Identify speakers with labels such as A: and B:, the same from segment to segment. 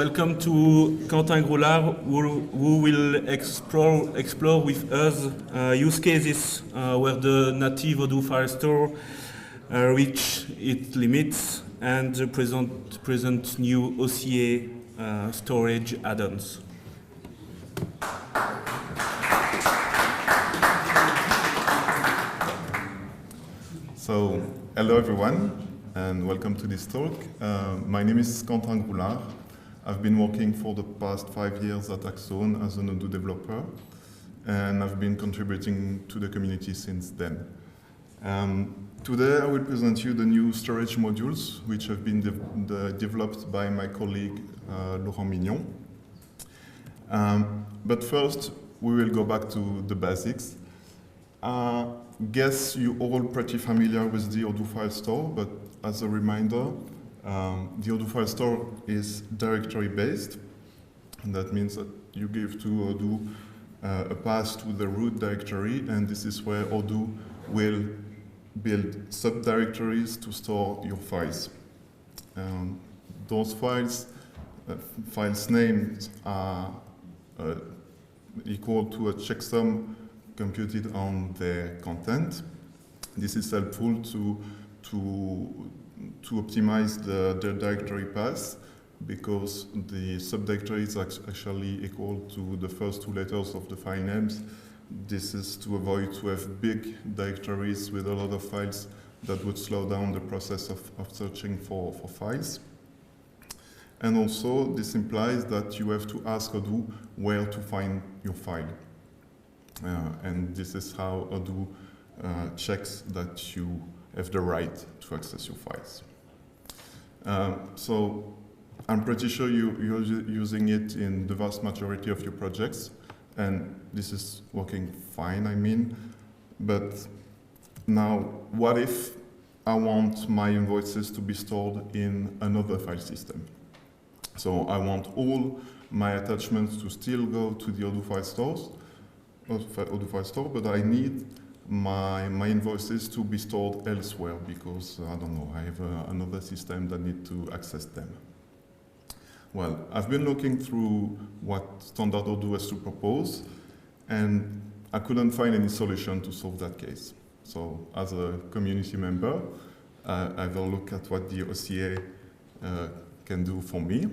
A: Welcome to Quentin Groulard, who will explore with us use cases where the native Odoo file store reach its limits and present new OCA storage add-ons.
B: So, hello everyone, and welcome to this talk. My name is Quentin Groulard. I've been working for the past 5 years at ACSONE as an Odoo developer, and I've been contributing to the community since then. Today I will present you the new storage modules, which have been developed by my colleague Laurent Mignon. But first, we will go back to the basics. Guess you're all pretty familiar with the Odoo file store, but as a reminder, the Odoo file store is directory-based, and that means that you give to Odoo a path to the root directory, and this is where Odoo will build subdirectories to store your files. Those files names are equal to a checksum computed on their content. This is helpful to optimize the directory path, because the subdirectory is actually equal to the first 2 letters of the file names. This is to avoid to have big directories with a lot of files that would slow down the process of searching for files. And also, this implies that you have to ask Odoo where to find your file. And this is how Odoo checks that you have the right to access your files. So I'm pretty sure you're using it in the vast majority of your projects, and this is working fine, I mean. But now, what if I want my invoices to be stored in another file system? So I want all my attachments to still go to the Odoo file store, but I need my invoices to be stored elsewhere because, I don't know, I have another system that needs to access them. Well, I've been looking through what standard Odoo has to propose, and I couldn't find any solution to solve that case. So, as a community member, I will look at what the OCA can do for me,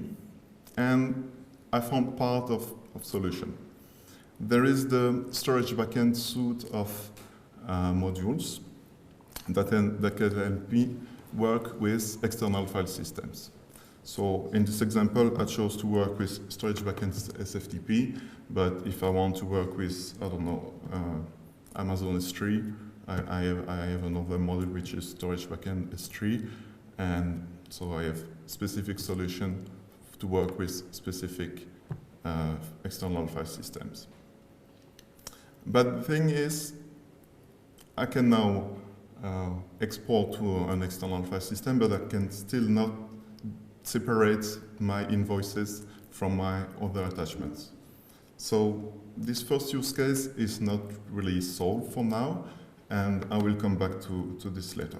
B: and I found part of solution. There is the storage backend suite of modules that can help me work with external file systems. So in this example, I chose to work with storage backend SFTP, but if I want to work with, I don't know, Amazon S3, I have another model which is storage backend S3, and so I have specific solution to work with specific external file systems. But the thing is, I can now export to an external file system, but I can still not separate my invoices from my other attachments. So this first use case is not really solved for now, and I will come back to this later.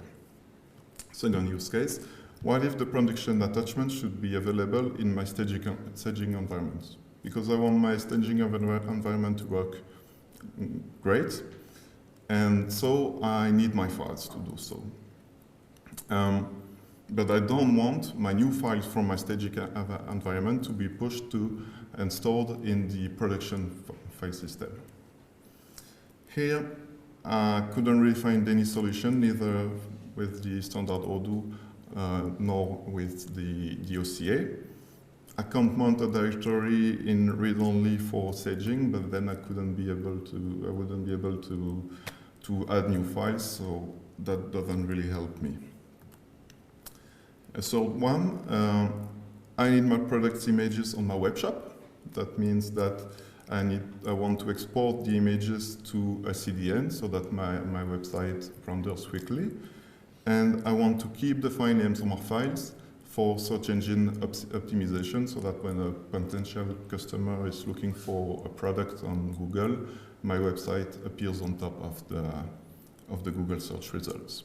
B: Second use case, what if the production attachment should be available in my staging environment? Because I want my staging environment to work great, and so I need my files to do so. But I don't want my new files from my staging environment to be pushed to and stored in the production file system. Here, I couldn't really find any solution, neither with the standard Odoo nor with the OCA. I can't mount a directory in read-only for staging, but then I wouldn't be able to add new files, so that doesn't really help me. So one, I need my products images on my web shop. That means that I want to export the images to a CDN so that my website renders quickly. And I want to keep the file names on my files for search engine optimization, so that when a potential customer is looking for a product on Google, my website appears on top of the Google search results.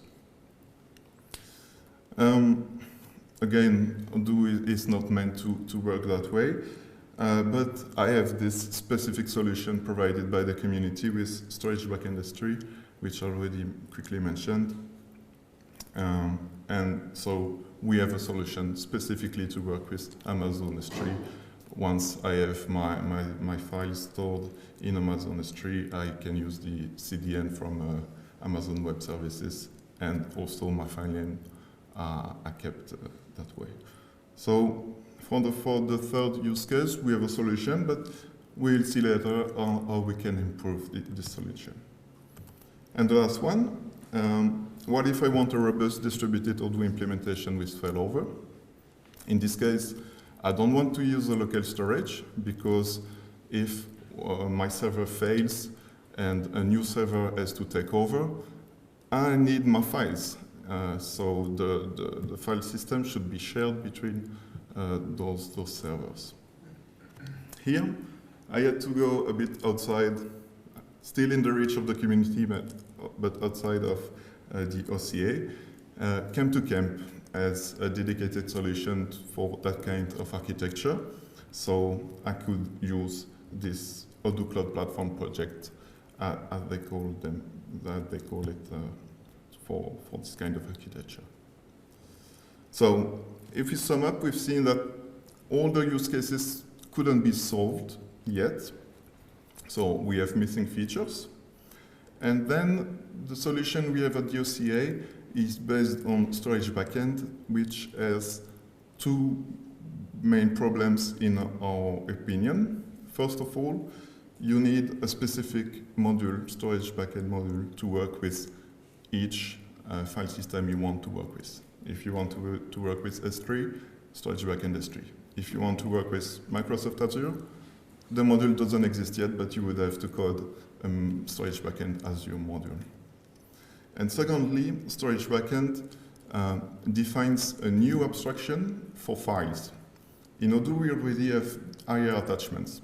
B: again, Odoo is not meant to work that way. But I have this specific solution provided by the community with Storage Backend S3, which I already quickly mentioned. And so we have a solution specifically to work with Amazon S3. Once I have my files stored in Amazon S3, I can use the CDN from Amazon Web Services, and also my file name are kept that way. So for the third use case, we have a solution, but we'll see later how we can improve this solution. And the last one, what if I want a robust distributed Odoo implementation with failover? In this case, I don't want to use a local storage, because if my server fails and a new server has to take over, I need my files. So the file system should be shared between those servers. Here, I had to go a bit outside, still in the reach of the community, but outside of the OCA. Camptocamp has a dedicated solution for that kind of architecture, so I could use this odoo-cloud-platform project, as they call it, for this kind of architecture. So, if we sum up, we've seen that all the use cases couldn't be solved yet. So we have missing features. And then the solution we have at the OCA is based on storage backend, which has two main problems in our opinion. First of all, you need a specific module, storage backend module, to work with each file system you want to work with. If you want to work with S3, storage backend S3. If you want to work with Microsoft Azure, the module doesn't exist yet, but you would have to code storage backend as your module. And secondly, storage backend defines a new abstraction for files. In Odoo, we already have IR attachments.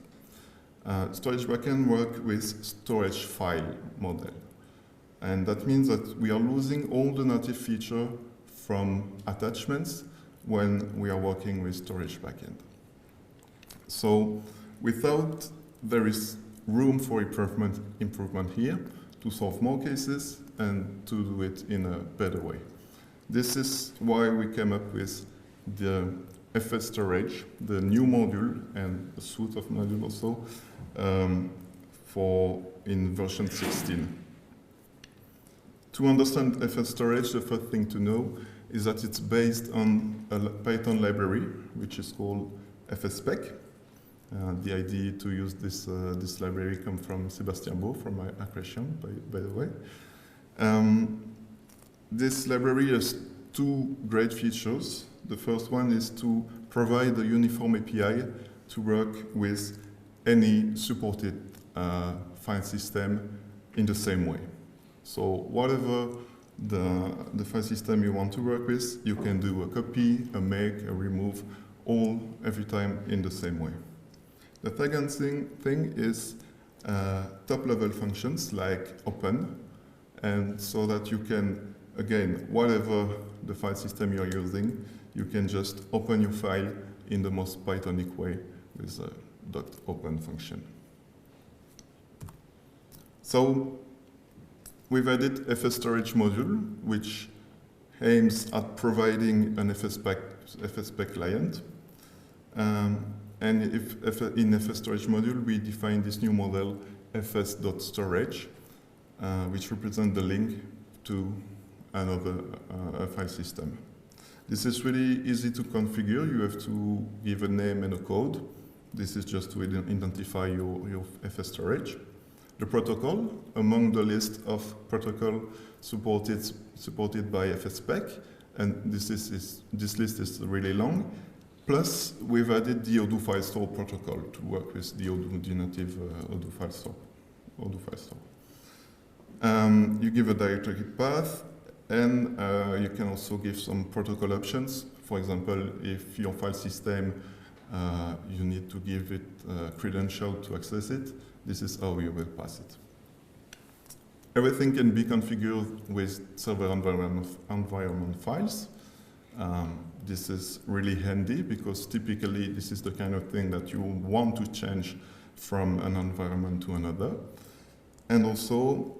B: Storage backend work with storage file model. And that means that we are losing all the native feature from attachments when we are working with storage backend. So without, there is room for improvement here to solve more cases and to do it in a better way. This is why we came up with the FStorage, the new module, and a suite of modules also in version 16. To understand FStorage, the first thing to know is that it's based on a Python library, which is called fsspec. The idea to use this library comes from Sébastien Beau, from Accretion, by the way. This library has two great features. The first one is to provide a uniform API to work with any supported file system in the same way. So whatever the file system you want to work with, you can do a copy, a make, a remove, all every time in the same way. The second thing is top-level functions like open, and so that you can, again, whatever the file system you're using, you can just open your file in the most Pythonic way with a .open function. So we've added FStorage module, which aims at providing an FSspec client. And in FStorage module, we define this new model, fs.storage, which represents the link to another file system. This is really easy to configure. You have to give a name and a code. This is just to identify your FStorage. The protocol, among the list of protocols supported by FSspec, and this list is really long. Plus, we've added the Odoo filestore protocol to work with the native Odoo filestore. You give a directory path, and you can also give some protocol options. For example, if your file system, you need to give it a credential to access it, this is how you will pass it. Everything can be configured with server environment files. This is really handy because typically this is the kind of thing that you want to change from an environment to another. And also,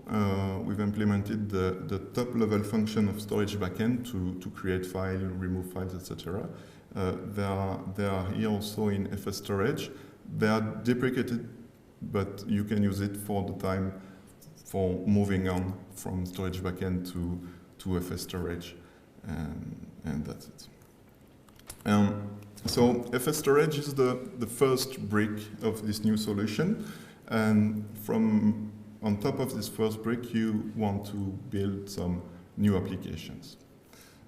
B: we've implemented the top-level function of storage backend to create files, remove files, etc. They are here also in FStorage. They are deprecated, but you can use it for the time for moving on from storage backend to FStorage, and that's it. So FStorage is the first brick of this new solution, and on top of this first brick, you want to build some new applications.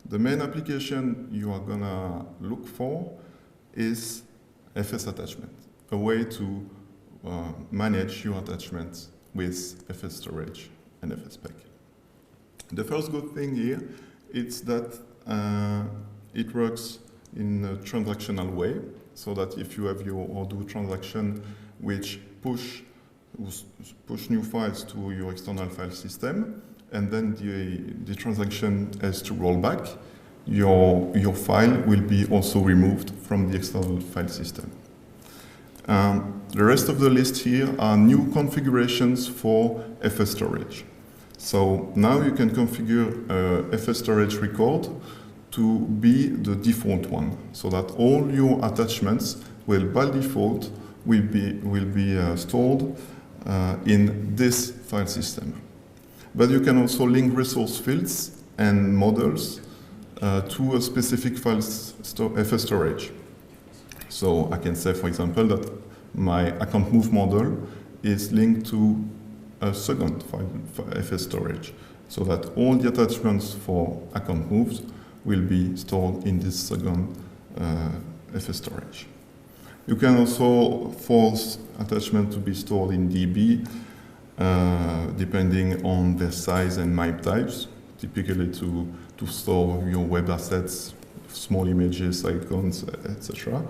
B: The main application you are gonna look for is FS attachment, a way to manage your attachments with FStorage and FSspec. The first good thing here is that it works in a transactional way, so that if you have your odoo transaction which push new files to your external file system, and then the transaction has to roll back, your file will be also removed from the external file system. The rest of the list here are new configurations for FStorage. So now you can configure FStorage record to be the default one, so that all your attachments will, by default, will be stored in this file system. But you can also link resource fields and models to a specific file FStorage. So I can say, for example, that my account move model is linked to a second file FStorage, so that all the attachments for account moves will be stored in this second FStorage. You can also force attachment to be stored in DB, depending on their size and MIME types, typically to store your web assets, small images, icons, etc.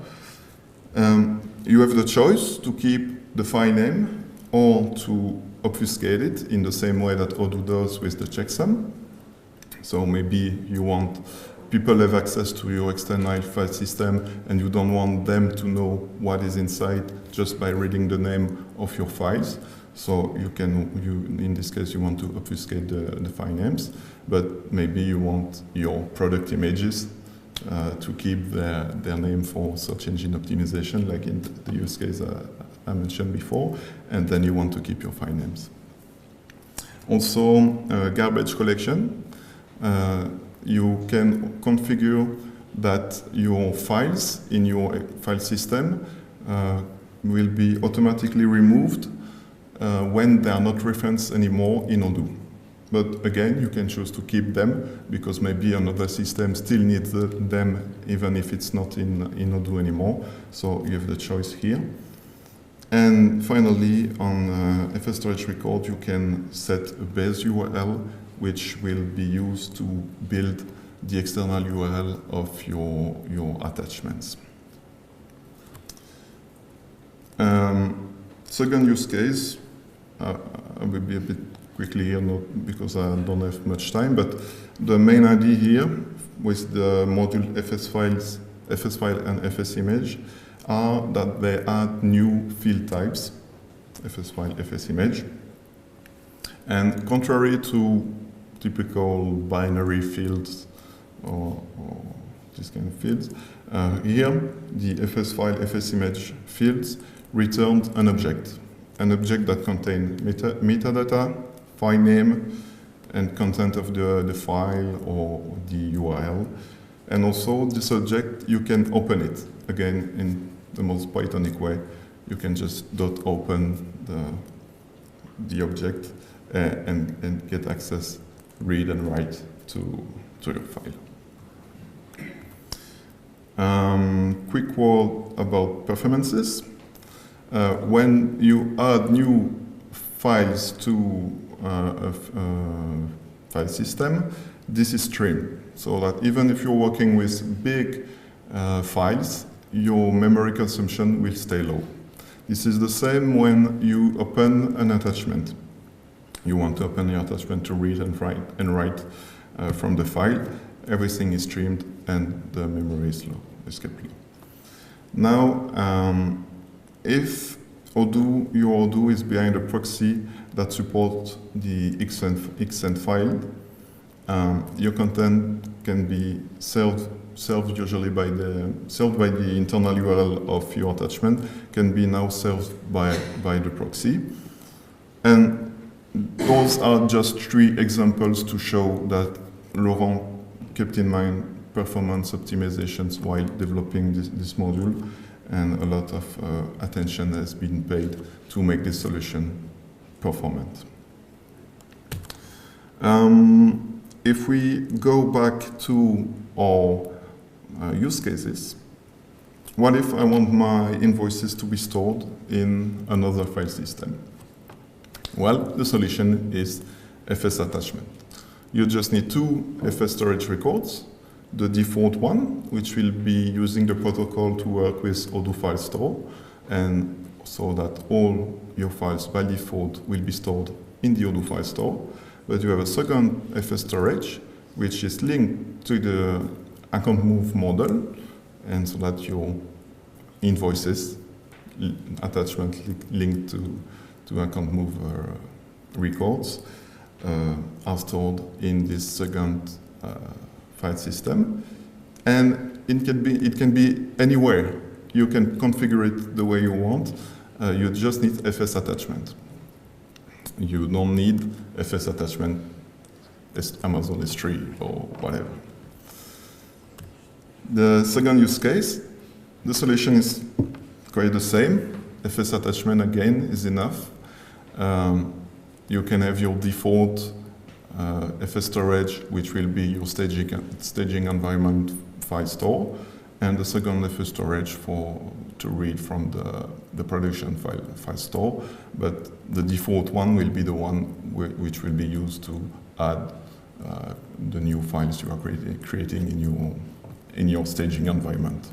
B: You have the choice to keep the file name or to obfuscate it in the same way that Odoo does with the checksum. So maybe you want people have access to your external file system and you don't want them to know what is inside just by reading the name of your files. So in this case, you want to obfuscate the file names, but maybe you want your product images to keep their name for search engine optimization, like in the use case I mentioned before, and then you want to keep your file names. Also, garbage collection. You can configure that your files in your file system will be automatically removed when they are not referenced anymore in Odoo. But again, you can choose to keep them because maybe another system still needs them even if it's not in Odoo anymore. So you have the choice here. And finally, on FStorage record, you can set a base URL which will be used to build the external URL of your attachments. Second use case, I will be a bit quickly here, not because I don't have much time, but the main idea here with the module FS file and FS image are that they add new field types, FS file, FS image. And contrary to typical binary fields or this kind of fields, here the FS file, FS image fields returned an object that contains metadata, file name, and content of the file or the URL. And also this object, you can open it. Again, in the most Pythonic way, you can just open the object and get access, read and write to your file. Quick word about performances. When you add new files to a file system, this is streamed, so that even if you're working with big files, your memory consumption will stay low. This is the same when you open an attachment. You want to open your attachment to read and write from the file, everything is streamed and the memory is low, is kept low. Now, if odoo, your odoo is behind a proxy that supports the xsend file, your content can be served usually by the internal URL of your attachment, can be now served by the proxy. And those are just 3 examples to show that Laurent kept in mind performance optimizations while developing this module, and a lot of attention has been paid to make this solution performant. If we go back to our use cases, what if I want my invoices to be stored in another file system? Well, the solution is FS attachment. You just need 2 FStorage records, the default one, which will be using the protocol to work with odoo filestore, and so that all your files by default will be stored in the odoo filestore. But you have a second FStorage, which is linked to the account move model, and so that your invoices attachment linked to account move records are stored in this second file system, and it can be anywhere. You can configure it the way you want. You just need FS attachment. You don't need FS attachment as Amazon S3 or whatever. The second use case, the solution is quite the same. FS attachment again is enough. You can have your default FStorage, which will be your staging environment file store, and the second FStorage to read from the production file store. But the default one will be the one which will be used to add the new files you are creating in your staging environment.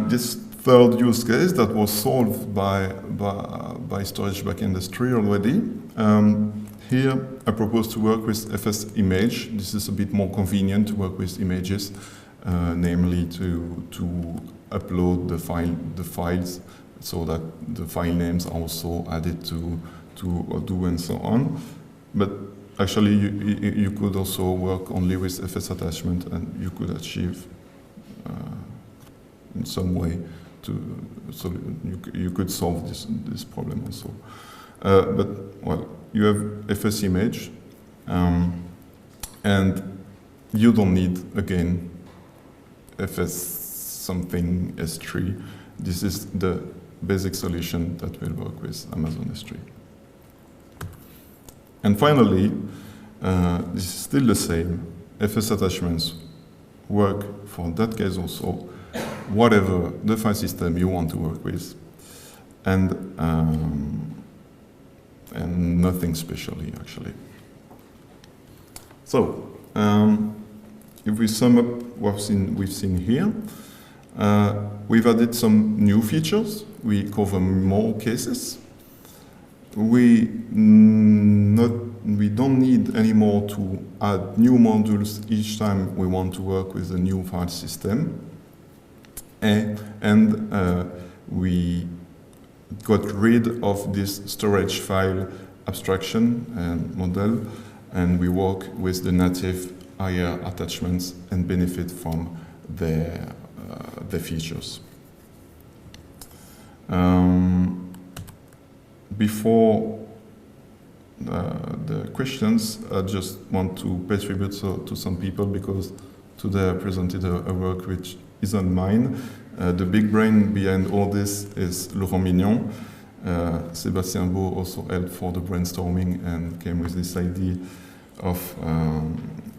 B: This third use case that was solved by storage backend S3 already. Here, I propose to work with FS image. This is a bit more convenient to work with images, namely to upload the files so that the file names are also added to odoo and so on. But actually, you could also work only with FS attachment, and you could achieve in some way so you could solve this problem also. But well, you have FS image, and you don't need again FS something S3. This is the basic solution that will work with Amazon S3. And finally, this is still the same. FS attachments work for that case also, whatever the file system you want to work with, and nothing specially actually. So, if we sum up what we've seen here, we've added some new features. We cover more cases. We don't need anymore to add new modules each time we want to work with a new file system. And we got rid of this storage file abstraction and model, and we work with the native IR attachments and benefit from their features. Before the questions, I just want to pay tribute to some people, because today I presented a work which isn't mine. The big brain behind all this is Laurent Mignon. Sébastien Beau also helped for the brainstorming and came with this idea of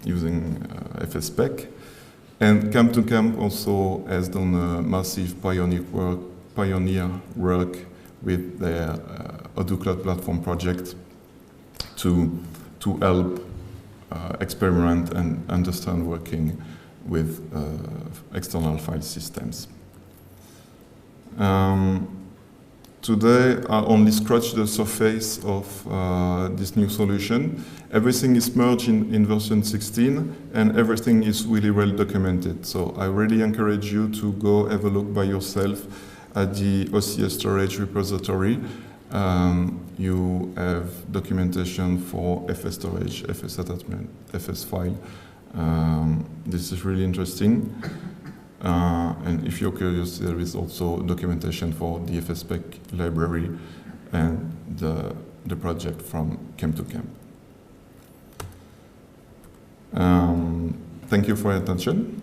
B: using fsspec. And camptocamp also has done a massive pioneer work with their odoo-cloud-platform project to help experiment and understand working with external file systems. today I only scratched the surface of this new solution. Everything is merged in version 16 and everything is really well documented. So I really encourage you to go have a look by yourself at the OCA storage repository. You have documentation for FStorage, FS attachment, FS file. This is really interesting. And if you're curious, there is also documentation for the fsspec library and the project from camptocamp. Thank you for your attention.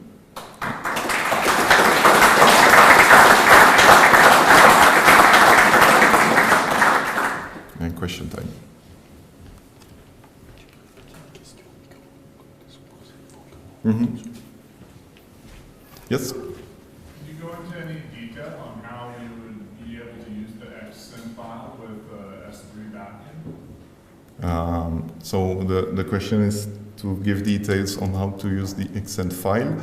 B: And question time. Mm-hmm. Yes?
C: Can you go into any detail on how you would be able to use the ACSONE file with S3 backend?
B: So the question is to give details on how to use the ACSONE file.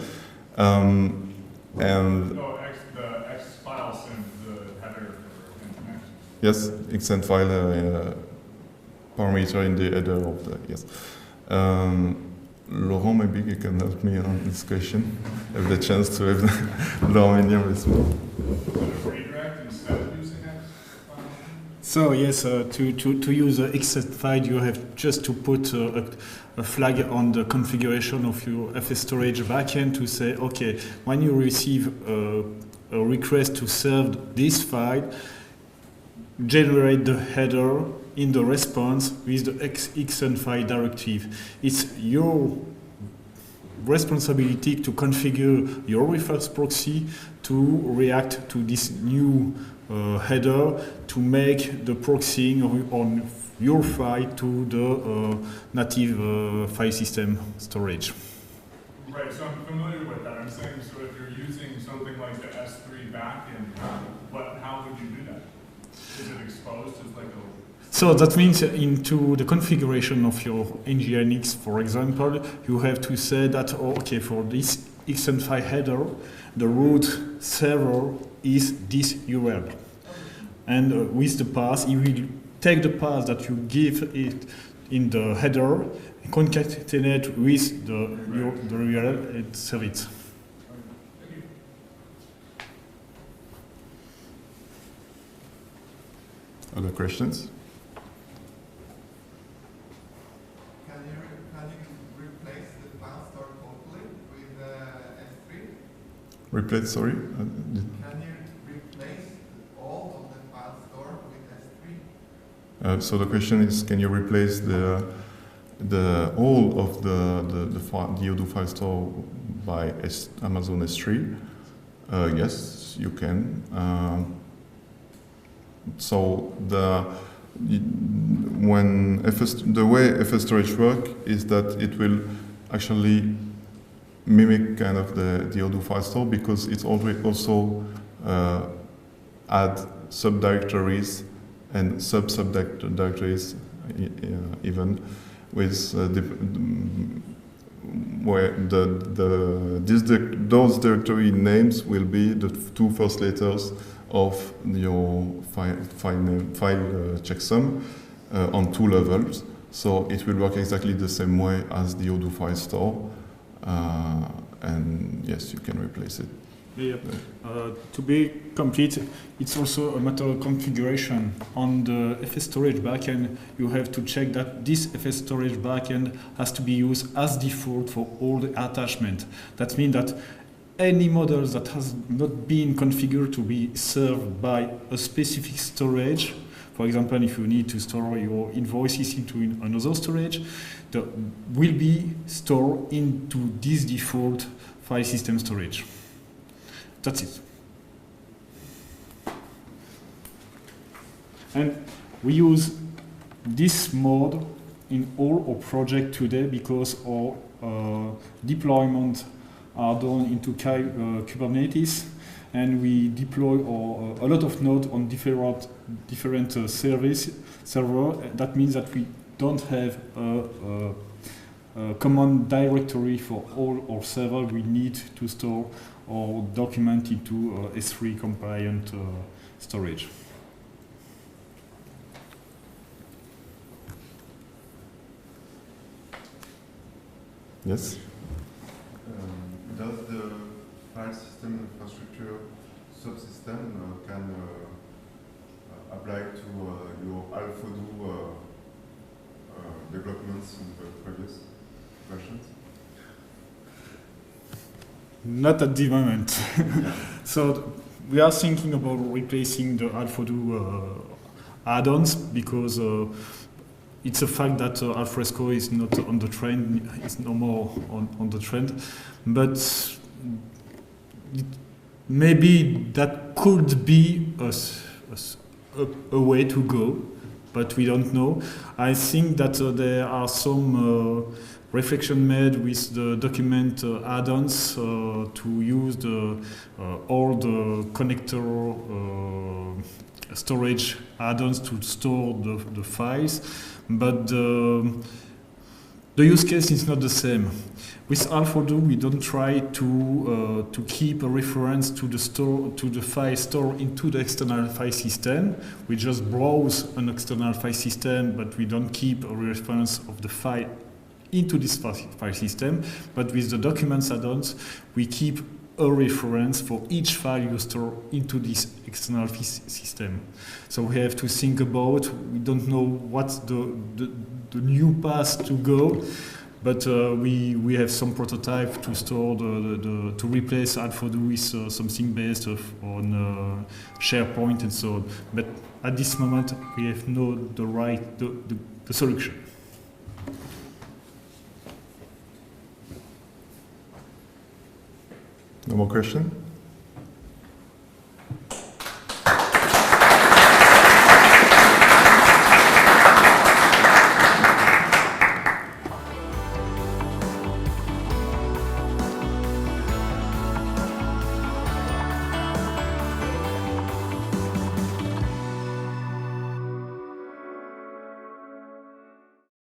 B: And
C: no, the X file sends the header for information.
B: yes, ACSONE file parameter in the header of the, yes. Laurent, maybe you can help me on this question. I have the chance to have Laurent here with me.
C: Redirect instead of using X file?
D: So yes, to use the ACSONE file, you have just to put a flag on the configuration of your FStorage backend to say, okay, when you receive a request to serve this file, generate the header in the response with the ACSONE file directive. It's your responsibility to configure your reverse proxy to react to this new header to make the proxying on your file to the native file system storage.
C: Right, so I'm familiar with that. I'm saying, so if you're using something like the S3 backend, how would you do that? Is it exposed as like a...
D: So that means into the configuration of your Nginx, for example, you have to say that, okay, for this ACSONE file header, the root server is this URL. And with the path, you will take the path that you give it in the header, concatenate with the URL and serve it.
B: Other questions?
E: Can you replace the file store totally with S3?
B: Replace, sorry?
E: Can you replace all of the file store with S3?
B: So the question is, can you replace the all of the odoo file store by Amazon S3? Yes, you can. So the way FStorage works is that it will actually mimic kind of the odoo file store because it's already also add subdirectories and subdirectories even with where those directory names will be the two first letters of your file checksum on two levels. So it will work exactly the same way as the odoo file store. And yes, you can replace it.
D: Yeah. To be complete, it's also a matter of configuration. On the FStorage backend, you have to check that this FStorage backend has to be used as default for all the attachments. That means that any model that has not been configured to be served by a specific storage, for example, if you need to store your invoices into another storage, will be stored into this default file system storage. That's it. And we use this mode in all our projects today because our deployment are done into Kubernetes, and we deploy a lot of nodes on different server. That means that we don't have a common directory for all our servers. We need to store or document into S3 compliant storage.
B: Yes?
F: Does the file system infrastructure subsystem can apply to your AlphaDo developments in the previous versions?
D: Not at the moment. So we are thinking about replacing the AlphaDo add-ons because it's a fact that Alfresco is not on the trend, it's no more on the trend, but maybe that could be a way to go, but we don't know. I think that there are some reflection made with the document add-ons to use all the connector storage add-ons to store the files, but the use case is not the same. With AlphaDo, we don't try to keep a reference to the file store into the external file system. We just browse an external file system, but we don't keep a reference of the file into this file system. But with the documents add-ons, we keep a reference for each file you store into this external system. So we have to think about, we don't know what's the new path to go, but we have some prototype to store to replace AlphaDo with something based on SharePoint and so on. But at this moment, we have the solution.
B: No more question?